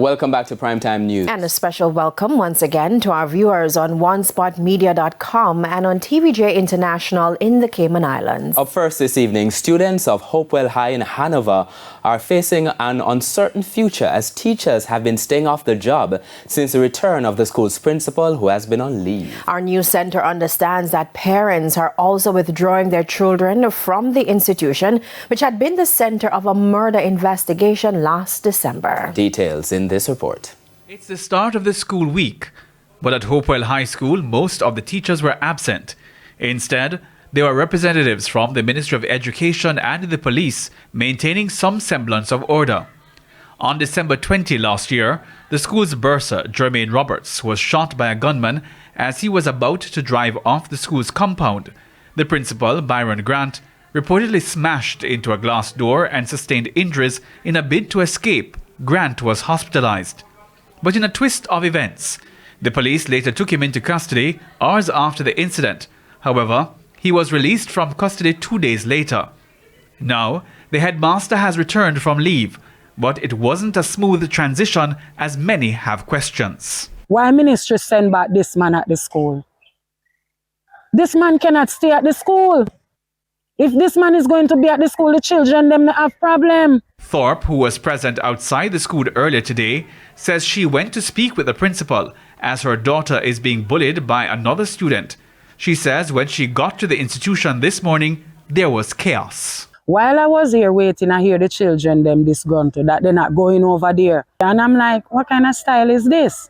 Welcome back to Primetime News. And a special welcome once again to our viewers on onespotmedia.com and on TVJ International in the Cayman Islands. Up first this evening, students of Hopewell High in Hanover are facing an uncertain future as teachers have been staying off the job since the return of the school's principal, who has been on leave. Our news center understands that parents are also withdrawing their children from the institution, which had been the center of a murder investigation last December. Details in this report. It's the start of the school week, but at Hopewell High School, most of the teachers were absent. Instead, there were representatives from the Ministry of Education and the police maintaining some semblance of order. On December 20 last year, the school's bursar, Jermaine Roberts, was shot by a gunman as he was about to drive off the school's compound. The principal, Byron Grant, reportedly smashed into a glass door and sustained injuries in a bid to escape. Grant was hospitalized. But in a twist of events, the police later took him into custody hours after the incident. However, he was released from custody 2 days later. Now, the headmaster has returned from leave, but it wasn't a smooth transition as many have questions. Why ministry send back this man at the school? This man cannot stay at the school. If this man is going to be at the school, the children, them have problem. Thorpe, who was present outside the school earlier today, says she went to speak with the principal as her daughter is being bullied by another student. She says when she got to the institution this morning, there was chaos. While I was here waiting, I hear the children, them disgruntled, that they're not going over there. And I'm like, what kind of style is this?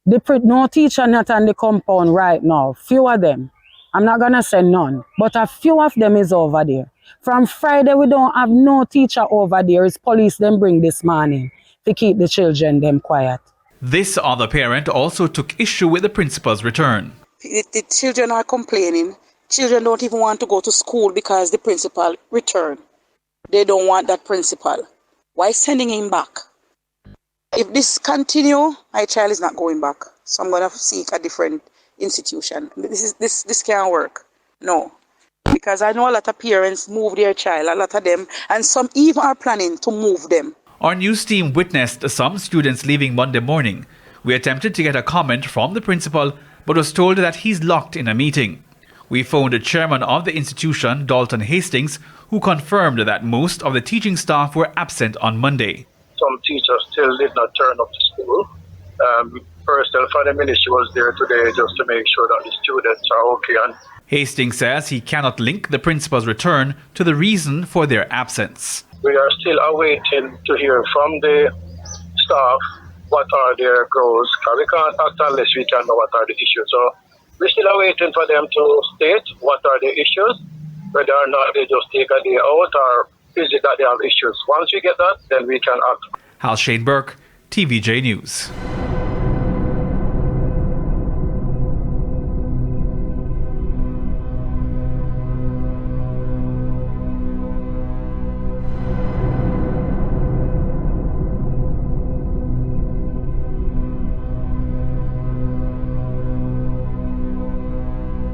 No teacher not on the compound right now, few of them. I'm not going to say none, but a few of them is over there. From Friday, we don't have no teacher over there. It's police them bring this morning to keep the children them quiet. This other parent also took issue with the principal's return. The children are complaining. Children don't even want to go to school because the principal returned. They don't want that principal. Why sending him back? If this continue, my child is not going back. So I'm going to seek a different institution. This can't work. No. Because I know a lot of parents move their child, a lot of them, and some even are planning to move them. Our news team witnessed some students leaving Monday morning. We attempted to get a comment from the principal, but was told that he's locked in a meeting. We phoned the chairman of the institution, Dalton Hastings, who confirmed that most of the teaching staff were absent on Monday. Some teachers still did not turn up to school. Personnel from the ministry was there today just to make sure that the students are okay. And Hastings says he cannot link the principal's return to the reason for their absence. we are still awaiting to hear from the staff what are their goals. We can't act unless we can know what are the issues. So we're still awaiting for them to state what are the issues, whether or not they just take a day out or is it that they have issues. Once we get that, then we can act. Hal Shane Burke, TVJ News.